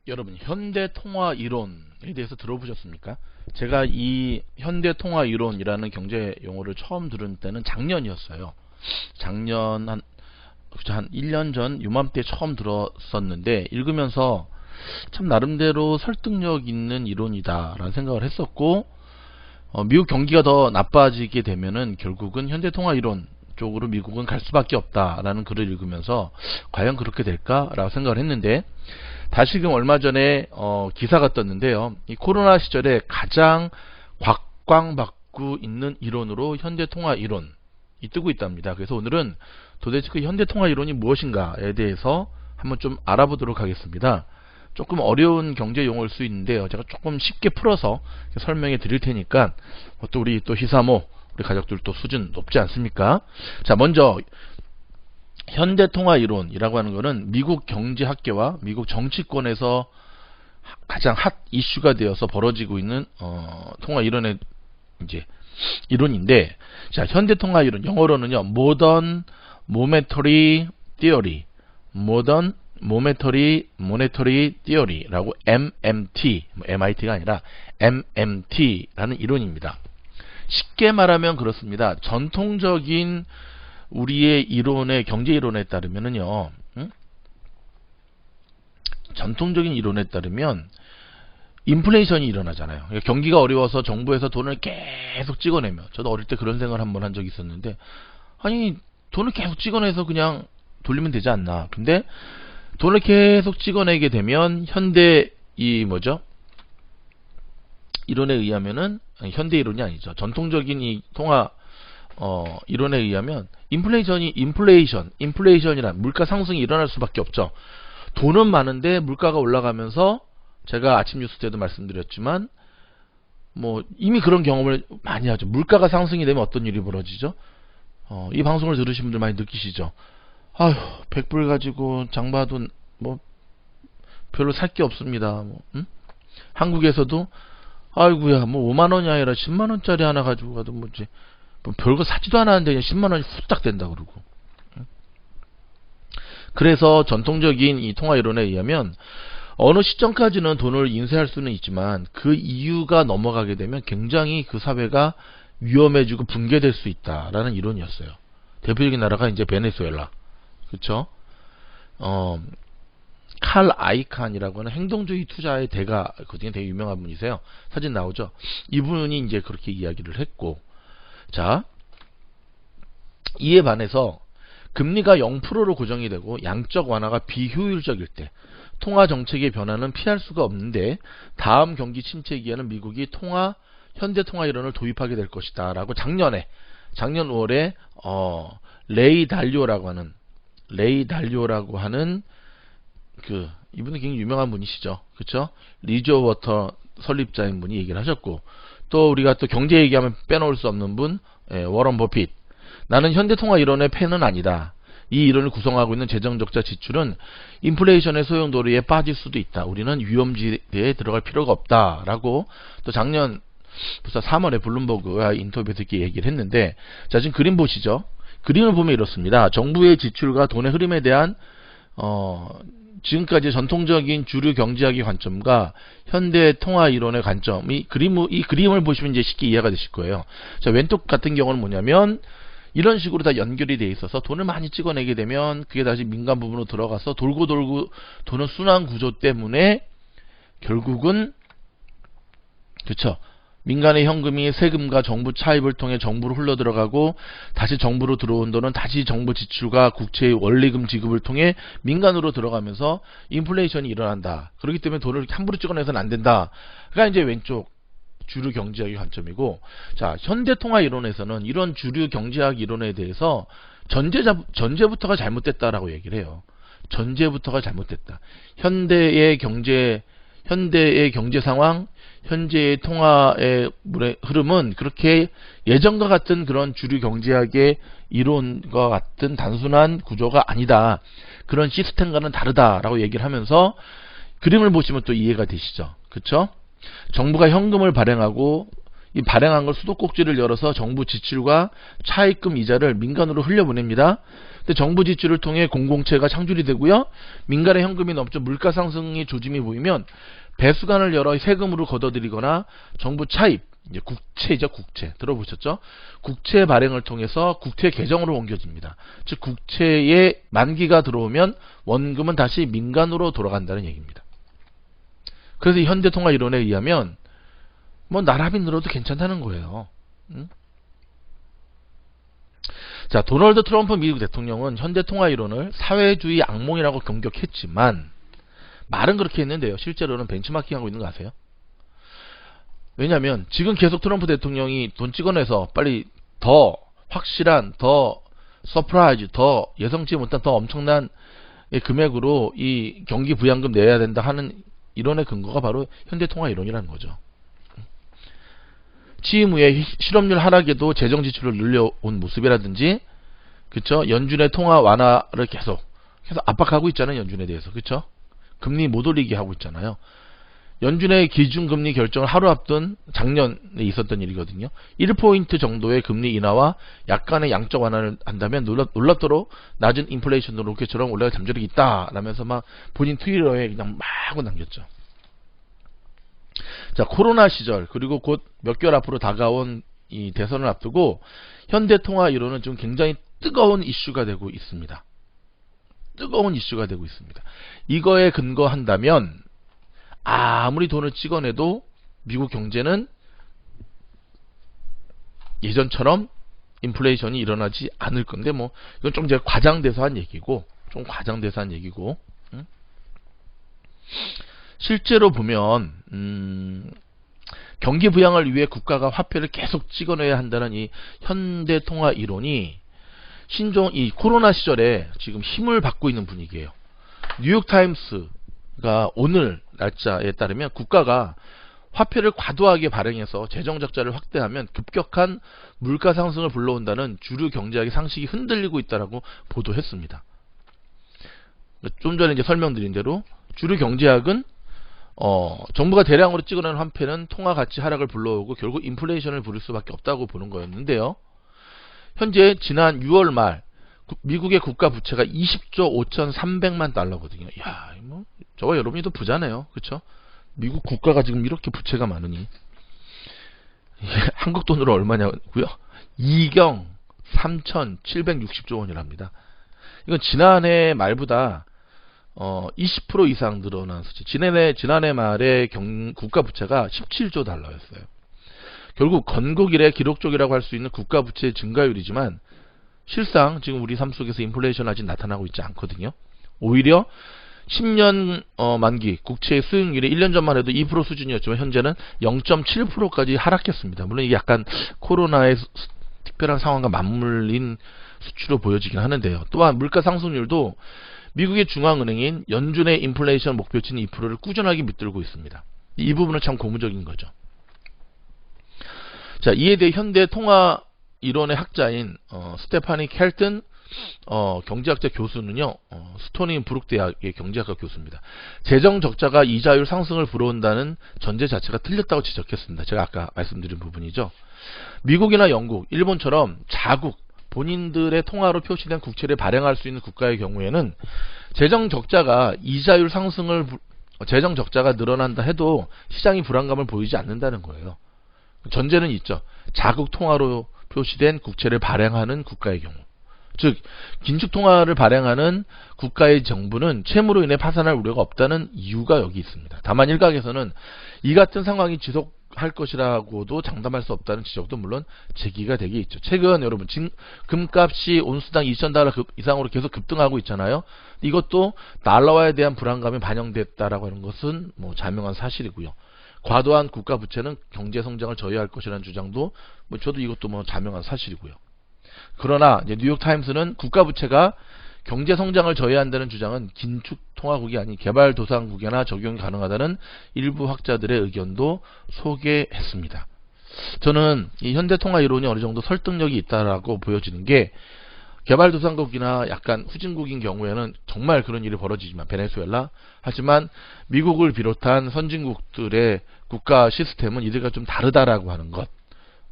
여러분, 현대통화 이론에 대해서 들어보셨습니까? 제가 이 현대통화 이론이라는 경제 용어를 처음 들은 때는 작년이었어요. 작년 한 1년 전 요맘때 처음 들었었는데, 읽으면서 참 나름대로 설득력 있는 이론이다 라는 생각을 했었고, 미국 경기가 더 나빠지게 되면은 결국은 현대통화 이론 쪽으로 미국은 갈 수밖에 없다라는 글을 읽으면서 과연 그렇게 될까라고 생각을 했는데, 다시금 얼마 전에 기사가 떴는데요. 이 코로나 시절에 가장 곽광받고 있는 이론으로 현대통화 이론이 뜨고 있답니다. 그래서 오늘은 도대체 그 현대통화 이론이 무엇인가에 대해서 한번 좀 알아보도록 하겠습니다. 조금 어려운 경제 용어일 수 있는데요. 제가 조금 쉽게 풀어서 설명해 드릴 테니까, 또 우리 또 희사모 우리 가족들 또 수준 높지 않습니까? 자, 먼저 현대통화 이론이라고 하는 것은 미국 경제학계와 미국 정치권에서 가장 핫 이슈가 되어서 벌어지고 있는 통화 이론의 이제 이론인데, 자, 현대통화 이론 영어로는요, Modern Monetary Theory, Modern Monetary Theory라고 MMT, MIT가 아니라 MMT라는 이론입니다. 쉽게 말하면 그렇습니다. 전통적인 우리의 이론의 경제 이론에 따르면은요, 전통적인 이론에 따르면 인플레이션이 일어나잖아요. 그러니까 경기가 어려워서 정부에서 돈을 계속 찍어내며, 저도 어릴 때 그런 생각을 한번 한 적이 있었는데, 아니 돈을 계속 찍어내서 그냥 돌리면 되지 않나. 근데 돈을 계속 찍어내게 되면 현대 이론에 의하면은, 현대 이론이 아니죠. 전통적인 이 통화 이론에 의하면 인플레이션이란 물가 상승이 일어날 수밖에 없죠. 돈은 많은데 물가가 올라가면서, 제가 아침 뉴스 때도 말씀드렸지만 이미 그런 경험을 많이 하죠. 물가가 상승이 되면 어떤 일이 벌어지죠? 이 방송을 들으신 분들 많이 느끼시죠? 아휴, 100불 가지고 장봐도 별로 살 게 없습니다. 한국에서도 아이구야 5만원이 아니라 10만원짜리 하나 가지고 가도 별거 사지도 않았는데 그냥 10만원이 후딱 된다 그러고. 그래서 전통적인 이 통화 이론에 의하면 어느 시점까지는 돈을 인쇄할 수는 있지만 그 이유가 넘어가게 되면 굉장히 그 사회가 위험해지고 붕괴될 수 있다라는 이론이었어요. 대표적인 나라가 이제 베네수엘라, 그렇죠? 칼 아이칸이라고 하는 행동주의 투자의 대가, 그중에 되게 유명한 분이세요. 사진 나오죠? 이분이 이제 그렇게 이야기를 했고, 자, 이에 반해서 금리가 0%로 고정이 되고 양적 완화가 비효율적일 때 통화 정책의 변화는 피할 수가 없는데, 다음 경기 침체기에는 미국이 현대통화 이론을 도입하게 될 것이다 라고 작년 5월에 레이 달리오라고 하는 이분은 굉장히 유명한 분이시죠. 그렇죠? 리조워터 설립자인 분이 얘기를 하셨고, 또 우리가 또 경제 얘기하면 빼놓을 수 없는 분, 워런 버핏. 나는 현대통화 이론의 팬은 아니다. 이 이론을 구성하고 있는 재정적자 지출은 인플레이션의 소용돌이에 빠질 수도 있다. 우리는 위험지대에 들어갈 필요가 없다 라고 또 작년 벌써 3월에 블룸버그와 인터뷰에서 이렇게 얘기를 했는데, 자, 지금 그림 보시죠. 그림을 보면 이렇습니다. 정부의 지출과 돈의 흐름에 대한 지금까지 전통적인 주류 경제학의 관점과 현대 통화 이론의 관점, 이 그림을 보시면 이제 쉽게 이해가 되실 거예요. 자, 왼쪽 같은 경우는 뭐냐면 이런 식으로 다 연결이 돼 있어서 돈을 많이 찍어내게 되면 그게 다시 민간 부분으로 들어가서 돌고 도는 순환 구조 때문에 결국은, 그렇죠, 민간의 현금이 세금과 정부 차입을 통해 정부로 흘러들어가고, 다시 정부로 들어온 돈은 다시 정부 지출과 국채의 원리금 지급을 통해 민간으로 들어가면서 인플레이션이 일어난다. 그렇기 때문에 돈을 함부로 찍어내서는 안 된다. 그러니까 이제 왼쪽 주류 경제학의 관점이고, 자, 현대통화 이론에서는 이런 주류 경제학 이론에 대해서 전제부터가 잘못됐다라고 얘기를 해요. 전제부터가 잘못됐다. 현대의 경제 상황, 현재의 통화의 흐름은 그렇게 예전과 같은 그런 주류 경제학의 이론과 같은 단순한 구조가 아니다. 그런 시스템과는 다르다라고 얘기를 하면서, 그림을 보시면 또 이해가 되시죠? 그렇죠? 정부가 현금을 발행하고 이 발행한 걸 수도꼭지를 열어서 정부 지출과 차입금 이자를 민간으로 흘려보냅니다. 근데 정부 지출을 통해 공공채가 창출이 되고요. 민간의 현금이 넘쳐 물가 상승의 조짐이 보이면 배수관을 열어 세금으로 걷어들이거나 정부 차입, 이제 국채죠, 국채. 들어보셨죠? 국채 발행을 통해서 국채 계정으로 옮겨집니다. 즉 국채의 만기가 들어오면 원금은 다시 민간으로 돌아간다는 얘기입니다. 그래서 이 현대통화 이론에 의하면 뭐 나라비 늘어도 괜찮다는 거예요. 자, 도널드 트럼프 미국 대통령은 현대통화 이론을 사회주의 악몽이라고 공격했지만 말은 그렇게 했는데요. 실제로는 벤치마킹하고 있는 거 아세요? 왜냐하면 지금 계속 트럼프 대통령이 돈 찍어내서 빨리 더 확실한, 더 서프라이즈, 더 예상치 못한 더 엄청난 금액으로 이 경기 부양금 내야 된다 하는 이론의 근거가 바로 현대통화 이론이라는 거죠. 취임 후에 실업률 하락에도 재정 지출을 늘려온 모습이라든지, 그쵸? 연준의 통화 완화를 계속 압박하고 있잖아요. 연준에 대해서, 그쵸? 금리 못 올리게 하고 있잖아요. 연준의 기준금리 결정을 하루 앞둔 작년에 있었던 일이거든요. 1포인트 정도의 금리 인하와 약간의 양적 완화를 한다면 놀랍도록 낮은 인플레이션도 로켓처럼 올라갈 잠재력이 있다 라면서 막 본인 트위터에 그냥 막 하고 남겼죠. 자, 코로나 시절 그리고 곧 몇 개월 앞으로 다가온 이 대선을 앞두고 현대통화 이론은 좀 굉장히 뜨거운 이슈가 되고 있습니다. 뜨거운 이슈가 되고 있습니다. 이거에 근거한다면 아무리 돈을 찍어내도 미국 경제는 예전처럼 인플레이션이 일어나지 않을 건데, 뭐 이건 좀 제가 과장돼서 한 얘기고, 실제로 보면 경기 부양을 위해 국가가 화폐를 계속 찍어내야 한다는 이 현대통화 이론이 신종 이 코로나 시절에 지금 힘을 받고 있는 분위기예요. 뉴욕타임스가 오늘 날짜에 따르면 국가가 화폐를 과도하게 발행해서 재정 적자를 확대하면 급격한 물가 상승을 불러온다는 주류 경제학의 상식이 흔들리고 있다라고 보도했습니다. 좀 전에 이제 설명드린 대로 주류 경제학은 정부가 대량으로 찍어낸 화폐는 통화 가치 하락을 불러오고 결국 인플레이션을 부를 수밖에 없다고 보는 거였는데요. 현재 지난 6월 말 미국의 국가 부채가 20조 5,300만 달러거든요. 야, 뭐 저와 여러분이 더 부자네요. 그렇죠? 미국 국가가 지금 이렇게 부채가 많으니 한국 돈으로 얼마냐고요? 2경 3,760조 원이랍니다. 이건 지난해 말보다 20% 이상 늘어난 수치. 지난해 말에 국가 부채가 17조 달러였어요. 결국 건국 이래 기록적이라고 할 수 있는 국가 부채 증가율이지만 실상 지금 우리 삶 속에서 인플레이션 아직 나타나고 있지 않거든요. 오히려 10년 만기 국채의 수익률이 1년 전만 해도 2% 수준이었지만 현재는 0.7%까지 하락했습니다. 물론 이게 약간 코로나의 특별한 상황과 맞물린 수치로 보여지긴 하는데요. 또한 물가 상승률도 미국의 중앙은행인 연준의 인플레이션 목표치인 2%를 꾸준하게 밑들고 있습니다. 이 부분은 참 고무적인 거죠. 자, 이에 대해 현대 통화 이론의 학자인 스테파니 켈튼 경제학자 교수는요, 스토니 브룩 대학의 경제학과 교수입니다. 재정 적자가 이자율 상승을 불어온다는 전제 자체가 틀렸다고 지적했습니다. 제가 아까 말씀드린 부분이죠. 미국이나 영국, 일본처럼 자국 본인들의 통화로 표시된 국채를 발행할 수 있는 국가의 경우에는 재정 적자가 늘어난다 해도 시장이 불안감을 보이지 않는다는 거예요. 전제는 있죠. 자국 통화로 표시된 국채를 발행하는 국가의 경우. 즉 긴축 통화를 발행하는 국가의 정부는 채무로 인해 파산할 우려가 없다는 이유가 여기 있습니다. 다만 일각에서는 이 같은 상황이 지속할 것이라고도 장담할 수 없다는 지적도 물론 제기가 되게 있죠. 최근 여러분 금값이 온수당 2,000달러 이상으로 계속 급등하고 있잖아요. 이것도 달러화에 대한 불안감이 반영됐다라고 하는 것은 뭐 자명한 사실이고요. 과도한 국가 부채는 경제 성장을 저해할 것이라는 주장도 저도 이것도 뭐 자명한 사실이고요. 그러나 이제 뉴욕 타임스는 국가 부채가 경제 성장을 저해한다는 주장은 긴축 통화국이 아닌 개발도상국에나 적용이 가능하다는 일부 학자들의 의견도 소개했습니다. 저는 이 현대 통화 이론이 어느 정도 설득력이 있다라고 보여지는 게 개발도상국이나 약간 후진국인 경우에는 정말 그런 일이 벌어지지만 베네수엘라 하지만 미국을 비롯한 선진국들의 국가 시스템은 이들과 좀 다르다라고 하는 것.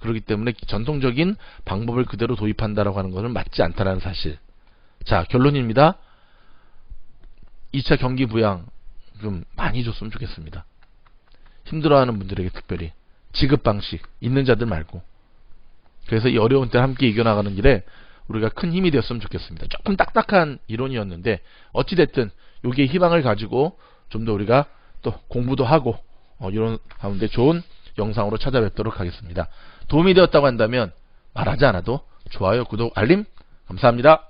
그렇기 때문에 전통적인 방법을 그대로 도입한다라고 하는 것은 맞지 않다라는 사실. 자, 결론입니다. 2차 경기 부양 좀 많이 줬으면 좋겠습니다. 힘들어하는 분들에게 특별히 지급 방식 있는 자들 말고. 그래서 이 어려운 때 함께 이겨나가는 길에 우리가 큰 힘이 되었으면 좋겠습니다. 조금 딱딱한 이론이었는데 어찌됐든 여기에 희망을 가지고 좀 더 우리가 또 공부도 하고 이런 가운데 좋은 영상으로 찾아뵙도록 하겠습니다. 도움이 되었다고 한다면 말하지 않아도 좋아요, 구독, 알림 감사합니다.